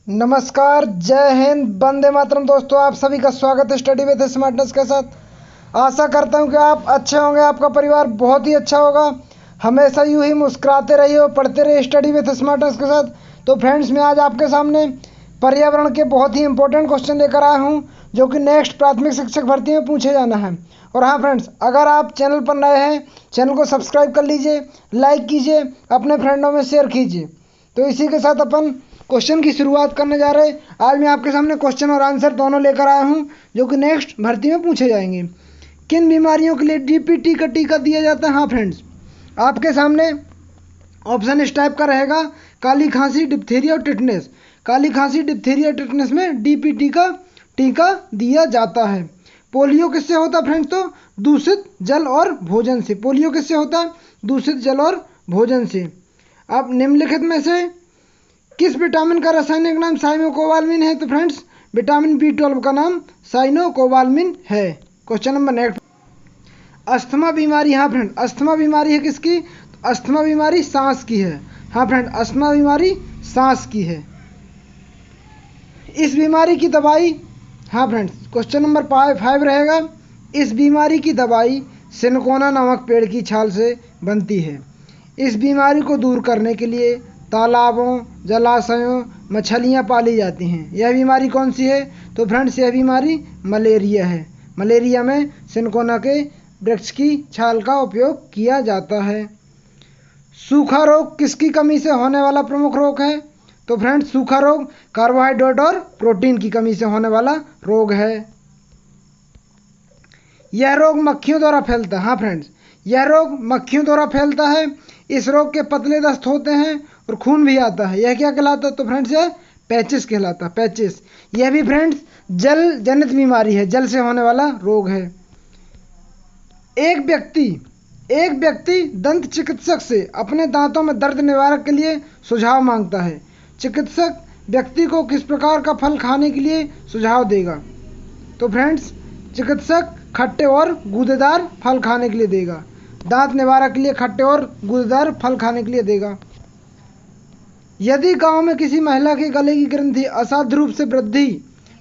नमस्कार, जय हिंद, वंदे मातरम। दोस्तों, आप सभी का स्वागत है स्टडी विद स्मार्टनेस के साथ। आशा करता हूं कि आप अच्छे होंगे, आपका परिवार बहुत ही अच्छा होगा। हमेशा यूं ही मुस्कुराते रहिए और पढ़ते रहिए स्टडी विद स्मार्टनेस के साथ। तो फ्रेंड्स, मैं आज आपके सामने पर्यावरण के बहुत ही इंपॉर्टेंट क्वेश्चन लेकर आया हूँ, जो कि नेक्स्ट प्राथमिक शिक्षक भर्ती में पूछे जाना है। और हाँ फ्रेंड्स, अगर आप चैनल पर नए हैं, चैनल को सब्सक्राइब कर लीजिए, लाइक कीजिए, अपने फ्रेंडों में शेयर कीजिए। तो इसी के साथ अपन क्वेश्चन की शुरुआत करने जा रहे हैं। आज मैं आपके सामने क्वेश्चन और आंसर दोनों लेकर आया हूं, जो कि नेक्स्ट भर्ती में पूछे जाएंगे। किन बीमारियों के लिए डीपीटी का टीका दिया जाता है? हाँ फ्रेंड्स, आपके सामने ऑप्शन इस टाइप का रहेगा: काली खांसी, डिप्थीरिया और टिटनेस। काली खांसी, डिप्थीरिया, टिटनेस में डीपीटी का टीका दिया जाता है। पोलियो किससे होता है फ्रेंड्स? तो दूषित जल और भोजन से। पोलियो किससे होता है? दूषित जल और भोजन से। अब निम्नलिखित में से किस विटामिन का रासायनिक नाम साइनोकोबालामिन है? तो फ्रेंड्स, विटामिन B12 का नाम साइनोकोबालामिन है। क्वेश्चन नंबर नेक्स्ट, अस्थमा बीमारी। हाँ फ्रेंड, अस्थमा बीमारी है किसकी? तो अस्थमा बीमारी सांस की है। हाँ फ्रेंड, अस्थमा बीमारी सांस की है। इस बीमारी की दवाई, हाँ फ्रेंड्स, क्वेश्चन नंबर 5 रहेगा। इस बीमारी की दवाई सिनकोना नामक पेड़ की छाल से बनती है। इस बीमारी को दूर करने के लिए तालाबों, जलाशयों, मछलियाँ पाली जाती हैं। यह बीमारी कौन सी है? तो फ्रेंड्स, यह बीमारी मलेरिया है। मलेरिया में सिनकोना के वृक्ष की छाल का उपयोग किया जाता है। सूखा रोग किसकी कमी से होने वाला प्रमुख रोग है? तो फ्रेंड्स, सूखा रोग कार्बोहाइड्रेट और प्रोटीन की कमी से होने वाला रोग है। यह रोग मक्खियों द्वारा फैलता है। हाँ फ्रेंड्स, यह रोग मक्खियों द्वारा फैलता है। इस रोग के पतले दस्त होते हैं और खून भी आता है। यह क्या कहलाता है? तो फ्रेंड्स, यह पैचिस कहलाता है। पैचिस, यह भी फ्रेंड्स जल जनित बीमारी है, जल से होने वाला रोग है। एक व्यक्ति दंत चिकित्सक से अपने दांतों में दर्द निवारक के लिए सुझाव मांगता है। चिकित्सक व्यक्ति को किस प्रकार का फल खाने के लिए सुझाव देगा? तो फ्रेंड्स, चिकित्सक खट्टे और गूदेदार फल खाने के लिए देगा। दांत निवारक के लिए खट्टे और गूदेदार फल खाने के लिए देगा। यदि गांव में किसी महिला के गले की ग्रंथि असाध्य रूप से वृद्धि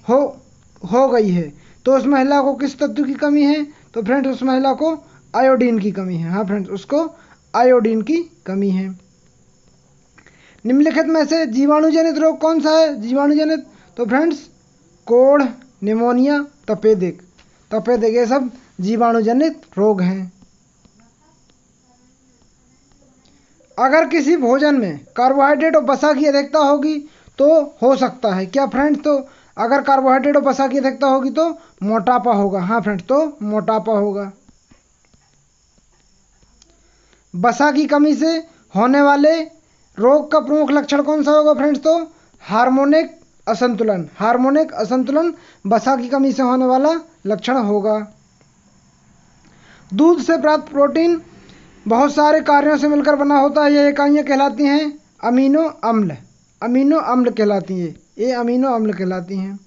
हो गई है, तो उस महिला को किस तत्व की कमी है? तो फ्रेंड्स, उस महिला को आयोडीन की कमी है। हाँ फ्रेंड्स, उसको आयोडीन की कमी है। निम्नलिखित में से जीवाणुजनित रोग कौन सा है? जीवाणुजनित, तो फ्रेंड्स, कोढ़, निमोनिया, तपेदिक, ये सब जीवाणुजनित रोग हैं। अगर किसी भोजन में कार्बोहाइड्रेट और वसा की अधिकता होगी तो हो सकता है क्या फ्रेंड्स? तो अगर कार्बोहाइड्रेट और वसा की अधिकता होगी तो मोटापा होगा। हाँ फ्रेंड्स, तो मोटापा होगा। वसा की कमी से होने वाले रोग का प्रमुख लक्षण कौन सा होगा फ्रेंड्स? तो हार्मोनिक असंतुलन। हार्मोनिक असंतुलन वसा की कमी से होने वाला लक्षण होगा। दूध से प्राप्त प्रोटीन बहुत सारे कार्यों से मिलकर बना होता है। यह इकाइयाँ कहलाती हैं अमीनो अम्ल। अमीनो अम्ल कहलाती हैं ये, अमीनो अम्ल कहलाती हैं।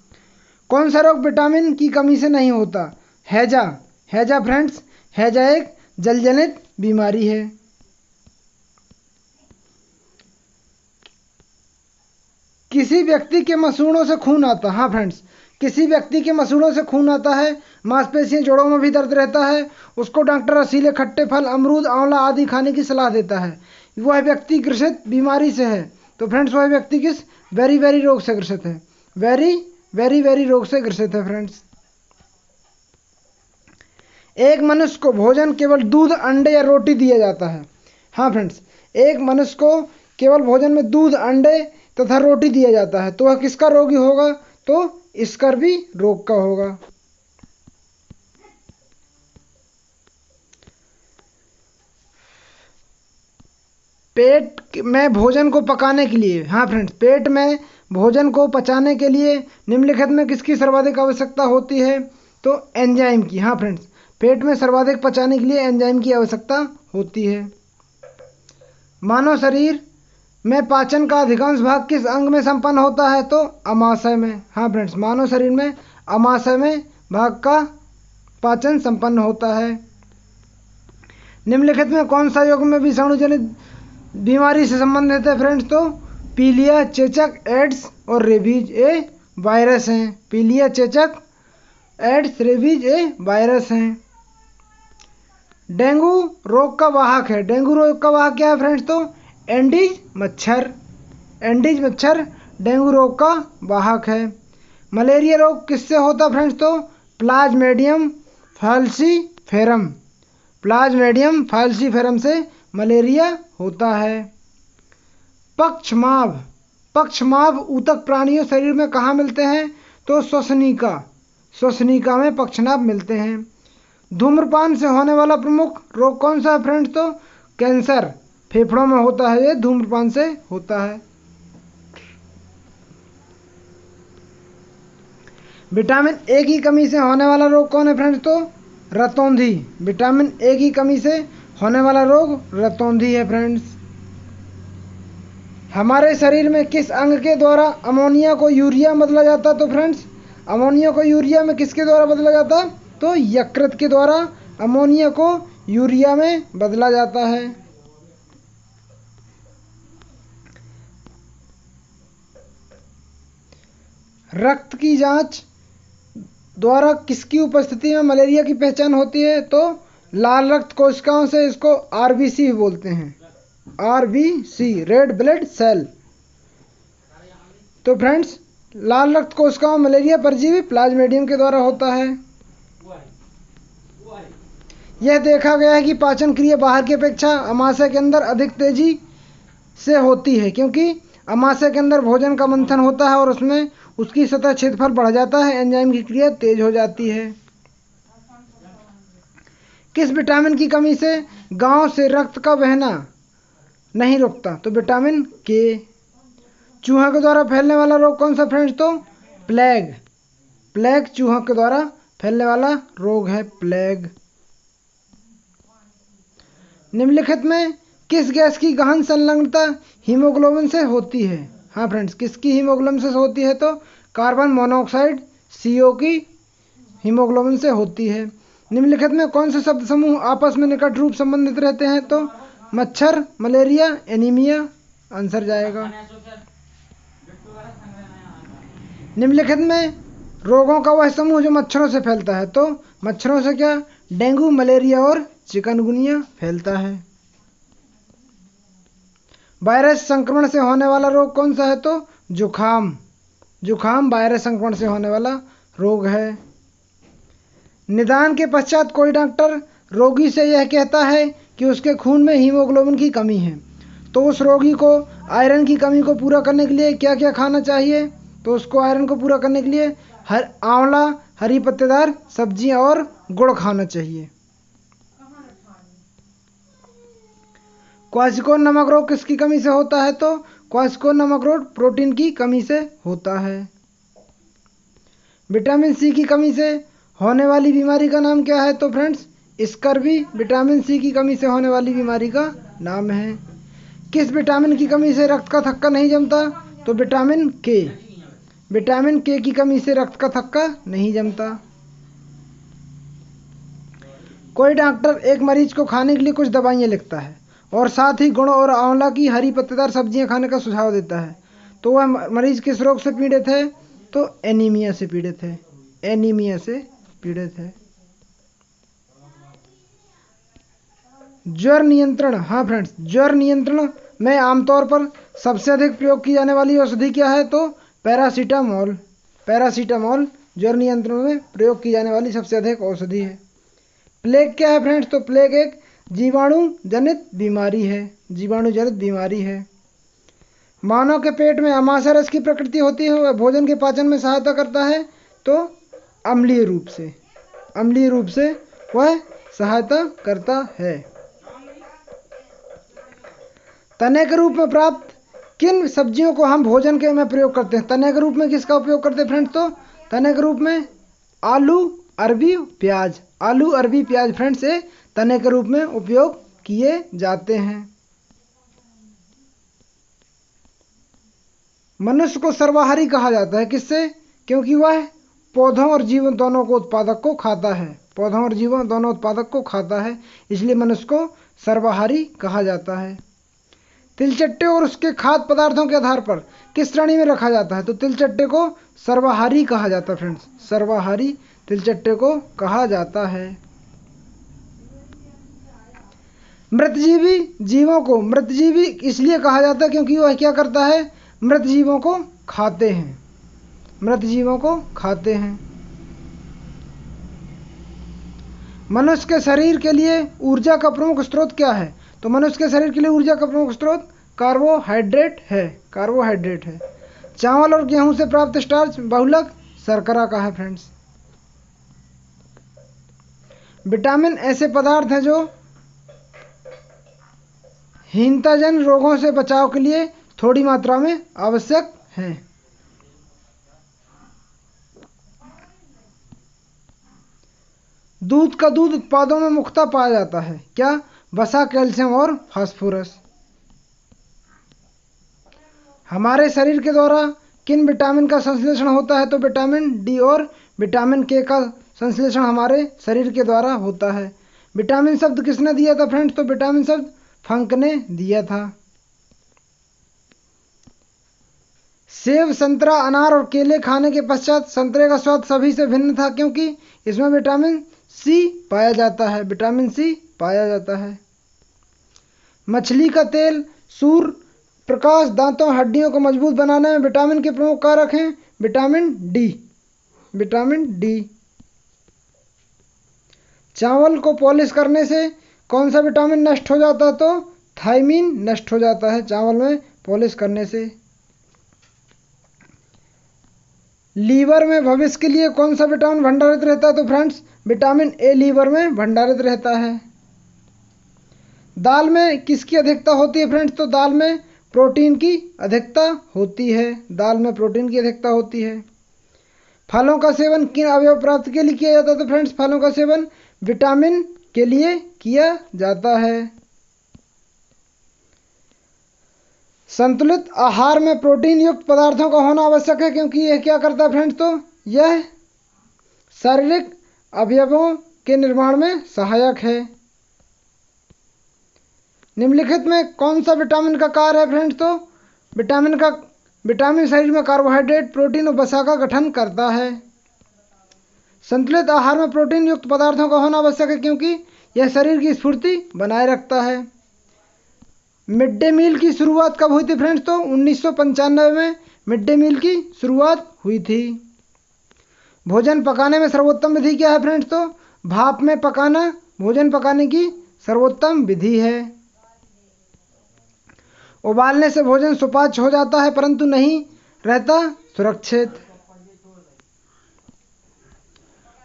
कौन सा रोग विटामिन की कमी से नहीं होता? हैजा। हैजा फ्रेंड्स, हैजा एक जलजनित बीमारी है। किसी व्यक्ति के मसूड़ों से खून आता। हाँ फ्रेंड्स, किसी व्यक्ति के मसूड़ों से खून आता है, मांसपेशियां, जोड़ों में भी दर्द रहता है, उसको डॉक्टर रसीले खट्टे फल, अमरूद, आंवला आदि खाने की सलाह देता है। वह व्यक्ति ग्रसित बीमारी से है। तो फ्रेंड्स, वह व्यक्ति किस वेरी रोग से ग्रसित है? वेरी रोग से ग्रसित है फ्रेंड्स। एक मनुष्य को भोजन केवल दूध, अंडे या रोटी दिया जाता है। हाँ फ्रेंड्स, एक मनुष्य को केवल भोजन में दूध, अंडे तथा रोटी दिया जाता है, तो वह किसका रोगी होगा? तो स्कर्वी रोग का होगा। पेट में भोजन को पकाने के लिए, हाँ फ्रेंड्स, पेट में भोजन को पचाने के लिए निम्नलिखित में किसकी सर्वाधिक आवश्यकता होती है? तो एंजाइम की। हाँ फ्रेंड्स, पेट में सर्वाधिक पचाने के लिए एंजाइम की आवश्यकता होती है। मानव शरीर में पाचन का अधिकांश भाग किस अंग में संपन्न होता है? तो अमाशय में। हाँ फ्रेंड्स, मानव शरीर में अमाशय में भाग का पाचन संपन्न होता है। निम्नलिखित में कौन सा युग्म में विषाणु जनित बीमारी से संबंधित है फ्रेंड्स? तो पीलिया, चेचक, एड्स और रेबीज ए वायरस हैं। पीलिया चेचक, एड्स, रेबीज ए वायरस हैं। डेंगू रोग का वाहक है। डेंगू रोग का वाहक क्या है फ्रेंड्स? तो एंडीज मच्छर। एंडीज मच्छर डेंगू रोग का वाहक है। मलेरिया रोग किससे होता है फ्रेंड्स? तो प्लाज्मेडियम फाल्सीफेरम। प्लाज्मेडियम फाल्सीफेरम से मलेरिया होता है। पक्षमाभ। पक्षमाभ ऊतक प्राणियों शरीर में कहाँ मिलते हैं? तो श्वसनिका। श्वसनिका में पक्षनाभ मिलते हैं। धूम्रपान से होने वाला प्रमुख रोग कौन सा है फ्रेंड्स? तो कैंसर फेफड़ों में होता है, ये धूम्रपान से होता है। विटामिन ए की कमी से होने वाला रोग कौन है फ्रेंड्स? तो रतौंधी। विटामिन ए की कमी से होने वाला रोग रतौंधी है फ्रेंड्स। हमारे शरीर में किस अंग के द्वारा अमोनिया को यूरिया में बदला जाता है? तो फ्रेंड्स अमोनिया को यूरिया में किसके द्वारा बदला जाता है? तो यकृत के द्वारा अमोनिया को यूरिया में बदला जाता है। रक्त की जांच द्वारा किसकी उपस्थिति में मलेरिया की पहचान होती है? तो लाल रक्त कोशिकाओं से, इसको आरबीसी बोलते हैं। RBC, red blood cell. तो फ्रेंड्स लाल रक्त कोशिकाओं में मलेरिया परजीवी प्लाज्मेडियम के द्वारा होता है। यह देखा गया है कि पाचन क्रिया बाहर की अपेक्षा अमाशय के अंदर अधिक तेजी से होती है, क्योंकि अमाशय के अंदर भोजन का मंथन होता है और उसमें उसकी सतह क्षेत्रफल बढ़ जाता है, एंजाइम की क्रिया तेज हो जाती है। किस विटामिन की कमी से गांव से रक्त का बहना नहीं रुकता? तो विटामिन के। चूहों के द्वारा फैलने वाला रोग कौन सा फ्रेंड्स? तो प्लेग। प्लेग चूहों के द्वारा फैलने वाला रोग है, प्लेग। निम्नलिखित में किस गैस की गहन संलग्नता हीमोग्लोबिन से होती है? हाँ फ्रेंड्स, किसकी हीमोग्लोबिन से होती है? तो कार्बन मोनोऑक्साइड CO की हीमोग्लोबिन से होती है। निम्नलिखित में कौन से शब्द समूह आपस में निकट रूप संबंधित रहते हैं? तो मच्छर, मलेरिया, एनीमिया आंसर जाएगा। निम्नलिखित में रोगों का वह समूह जो मच्छरों से फैलता है? तो मच्छरों से क्या? डेंगू, मलेरिया और चिकनगुनिया फैलता है। वायरस संक्रमण से होने वाला रोग कौन सा है? तो जुखाम। जुखाम वायरस संक्रमण से होने वाला रोग है। निदान के पश्चात कोई डॉक्टर रोगी से यह कहता है कि उसके खून में हीमोग्लोबिन की कमी है, तो उस रोगी को आयरन की कमी को पूरा करने के लिए क्या क्या खाना चाहिए? तो उसको आयरन को पूरा करने के लिए आंवला, हरी पत्तेदार सब्जियां और गुड़ खाना चाहिए। क्वासिकोन नमक रोग किसकी कमी से होता है? तो क्वासिकोन नमक रोग प्रोटीन की कमी से होता है। विटामिन सी की कमी से होने वाली बीमारी का नाम क्या है? तो फ्रेंड्स स्कर्वी विटामिन सी की कमी से होने वाली बीमारी का नाम है। किस विटामिन की कमी से रक्त का थक्का नहीं जमता? तो विटामिन के। विटामिन के की कमी से रक्त का थक्का नहीं जमता। कोई डॉक्टर एक मरीज को खाने के लिए कुछ दवाइयाँ लिखता है और साथ ही गुड़ और आंवला की हरी पत्तेदार सब्जियां खाने का सुझाव देता है, तो वह मरीज किस रोग से पीड़ित है? तो एनीमिया से पीड़ित है। एनीमिया से पीड़ित है। ज्वर नियंत्रण। हाँ फ्रेंड्स, ज्वर नियंत्रण में आमतौर पर सबसे अधिक प्रयोग की जाने वाली औषधि क्या है? तो पैरासीटामोल। पैरासीटामोल ज्वर नियंत्रण में प्रयोग की जाने वाली सबसे अधिक औषधि है। प्लेग क्या है फ्रेंड्स? तो प्लेग एक जीवाणु जनित बीमारी है। जीवाणु जनित बीमारी है। मानव के पेट में अमाशय रस की प्रकृति होती है, वह भोजन के पाचन में सहायता करता है, तो अम्लीय रूप से। अम्लीय रूप से वह सहायता करता है। तने के रूप में प्राप्त किन सब्जियों को हम भोजन के में प्रयोग करते हैं? तने के रूप में किसका उपयोग करते हैं फ्रेंड्स? तो तने के रूप में आलू, अरबी, प्याज। आलू, अरबी, प्याज फ्रेंड्स से तने के रूप में उपयोग किए जाते हैं। मनुष्य को सर्वाहारी कहा जाता है, किससे? क्योंकि वह पौधों और जीवन दोनों को उत्पादक को खाता है। पौधों और जीवन दोनों उत्पादक को खाता है, इसलिए मनुष्य को सर्वाहारी कहा जाता है। तिलचट्टे और उसके खाद्य पदार्थों के आधार पर किस श्रेणी में रखा जाता है? तो तिलचट्टे को सर्वाहारी कहा जाता है फ्रेंड्स, सर्वाहारी तिलचट्टे को कहा जाता है। मृतजीवी जीवों को मृतजीवी इसलिए कहा जाता है क्योंकि वह क्या करता है? मृत जीवों को खाते हैं, मृत जीवों को खाते हैं। मनुष्य के शरीर के लिए ऊर्जा का प्रमुख स्रोत क्या है? तो मनुष्य के शरीर के लिए ऊर्जा का प्रमुख स्रोत कार्बोहाइड्रेट है, कार्बोहाइड्रेट है। चावल और गेहूं से प्राप्त स्टार्च बहुलक शर्करा का है फ्रेंड्स। विटामिन ऐसे पदार्थ हैं जो हीनताजन रोगों से बचाव के लिए थोड़ी मात्रा में आवश्यक हैं। दूध का दूध उत्पादों में मुख्यतः पाया जाता है क्या? वसा, कैल्शियम और फास्फोरस। हमारे शरीर के द्वारा किन विटामिन का संश्लेषण होता है? तो विटामिन डी और विटामिन के का संश्लेषण हमारे शरीर के द्वारा होता है। विटामिन शब्द किसने दिया था फ्रेंड्स? तो विटामिन शब्द फंक ने दिया था। सेब, संतरा, अनार और केले खाने के पश्चात संतरे का स्वाद सभी से भिन्न था क्योंकि इसमें विटामिन सी पाया जाता है, विटामिन सी पाया जाता है। मछली का तेल सूर्य प्रकाश दांतों हड्डियों को मजबूत बनाने में विटामिन के प्रमुख कारक हैं। Vitamin D, vitamin D. चावल को पॉलिश करने से कौन सा विटामिन नष्ट हो जाता है? तो थायमीन नष्ट हो जाता है चावल में पॉलिश करने से। लीवर में भविष्य के लिए कौन सा विटामिन भंडारित रहता है? तो फ्रेंड्स विटामिन ए लीवर में भंडारित रहता है। दाल में किसकी अधिकता होती है फ्रेंड्स? तो दाल में प्रोटीन की अधिकता होती है, दाल में प्रोटीन की अधिकता होती है। फलों का सेवन किन अवयव प्राप्ति के लिए किया जाता है? तो फ्रेंड्स फलों का सेवन विटामिन के लिए किया जाता है। संतुलित आहार में प्रोटीन युक्त पदार्थों का होना आवश्यक है क्योंकि यह क्या करता है फ्रेंड्स? तो यह शारीरिक अवयवों के निर्माण में सहायक है। निम्नलिखित में कौन सा विटामिन का कार्य है फ्रेंड्स? तो विटामिन शरीर में कार्बोहाइड्रेट, प्रोटीन और वसा का गठन करता है। संतुलित आहार में प्रोटीन युक्त पदार्थों का होना आवश्यक है क्योंकि यह शरीर की स्फूर्ति बनाए रखता है। मिड डे मील की शुरुआत कब हुई थी फ्रेंड्स? तो 1995 में मिड डे मील की शुरुआत हुई थी। भोजन पकाने में सर्वोत्तम विधि क्या है फ्रेंड्स? तो भाप में पकाना भोजन पकाने की सर्वोत्तम विधि है। उबालने से भोजन सुपाच्य हो जाता है परंतु नहीं रहता सुरक्षित।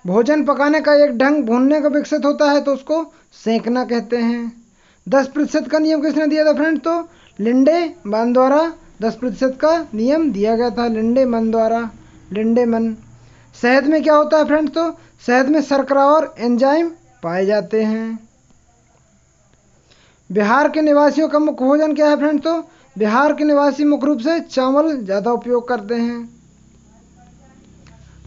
भोजन पकाने का एक ढंग भूनने का विकसित होता है तो उसको सेंकना कहते हैं। 10% का नियम किसने दिया था फ्रेंड्स? तो लिंडेमैन द्वारा 10% का नियम दिया गया था, लिंडेमैन द्वारा, लिंडेमैन। शहद में क्या होता है फ्रेंड्स? तो शहद में शर्करा और एंजाइम पाए जाते हैं। बिहार के निवासियों का मुख्य भोजन क्या है फ्रेंड्स? तो बिहार के निवासी मुख्य रूप से चावल ज़्यादा उपयोग करते हैं।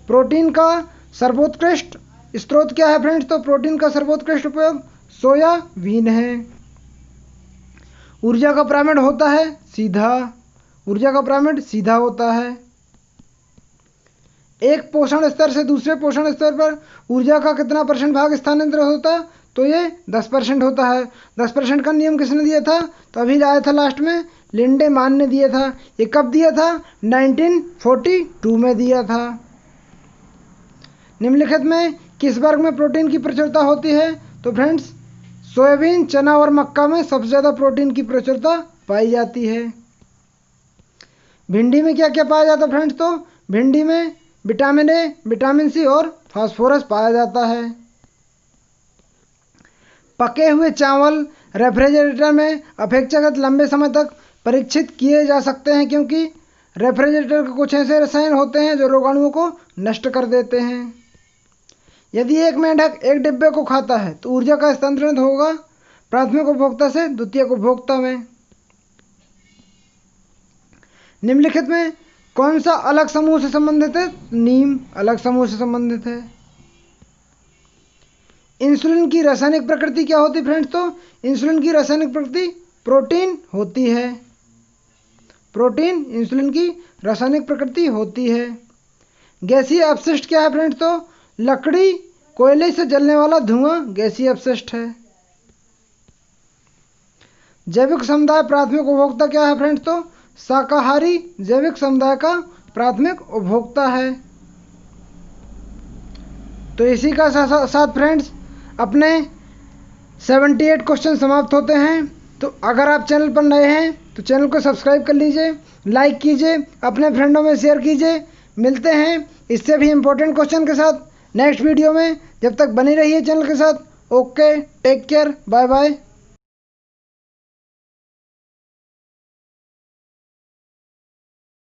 प्रोटीन का सर्वोत्कृष्ट स्रोत क्या है फ्रेंड्स? तो प्रोटीन का सर्वोत्कृष्ट उपयोग सोयाबीन है। ऊर्जा का पिरामिड होता है सीधा, ऊर्जा का पिरामिड सीधा होता है। एक पोषण स्तर से दूसरे पोषण स्तर पर ऊर्जा का कितना % भाग स्थानांतरित होता है? तो ये 10% होता है। 10% का नियम किसने दिया था? तो अभी आया था लास्ट में, लिंडेमैन ने दिया था। ये कब दिया था? 1942 में दिया था। निम्नलिखित में किस वर्ग में प्रोटीन की प्रचुरता होती है? तो फ्रेंड्स सोयाबीन, चना और मक्का में सबसे ज़्यादा प्रोटीन की प्रचुरता पाई जाती है। भिंडी में क्या क्या पाया जाता है फ्रेंड्स? तो भिंडी में विटामिन ए, विटामिन सी और फास्फोरस पाया जाता है। पके हुए चावल रेफ्रिजरेटर में अपेक्षाकृत लंबे समय तक परीक्षित किए जा सकते हैं क्योंकि रेफ्रिजरेटर के कुछ ऐसे रसायन होते हैं जो रोगाणुओं को नष्ट कर देते हैं। यदि एक मेंढक एक डिब्बे को खाता है तो ऊर्जा का हस्तांतरण होगा प्राथमिक उपभोक्ता से द्वितीयक उपभोक्ता में। निम्नलिखित में कौन सा अलग समूह से संबंधित है? नीम अलग समूह से संबंधित है। इंसुलिन की रासायनिक प्रकृति क्या होती है फ्रेंड्स? तो इंसुलिन की रासायनिक प्रकृति प्रोटीन होती है। प्रोटीन इंसुलिन की रासायनिक प्रकृति होती है। गैसीय अपशिष्ट क्या है फ्रेंड्स? तो लकड़ी, कोयले से जलने वाला धुआं गैसीय अपशिष्ट है। जैविक समुदाय प्राथमिक उपभोक्ता क्या है फ्रेंड्स? तो शाकाहारी जैविक समुदाय का प्राथमिक उपभोक्ता है। तो इसी का साथ फ्रेंड्स अपने 78 क्वेश्चन समाप्त होते हैं। तो अगर आप चैनल पर नए हैं तो चैनल को सब्सक्राइब कर लीजिए, लाइक कीजिए, अपने फ्रेंडों में शेयर कीजिए। मिलते हैं इससे भी इम्पोर्टेंट क्वेश्चन के साथ नेक्स्ट वीडियो में। जब तक बनी रहिए चैनल के साथ। Okay, take care, bye bye.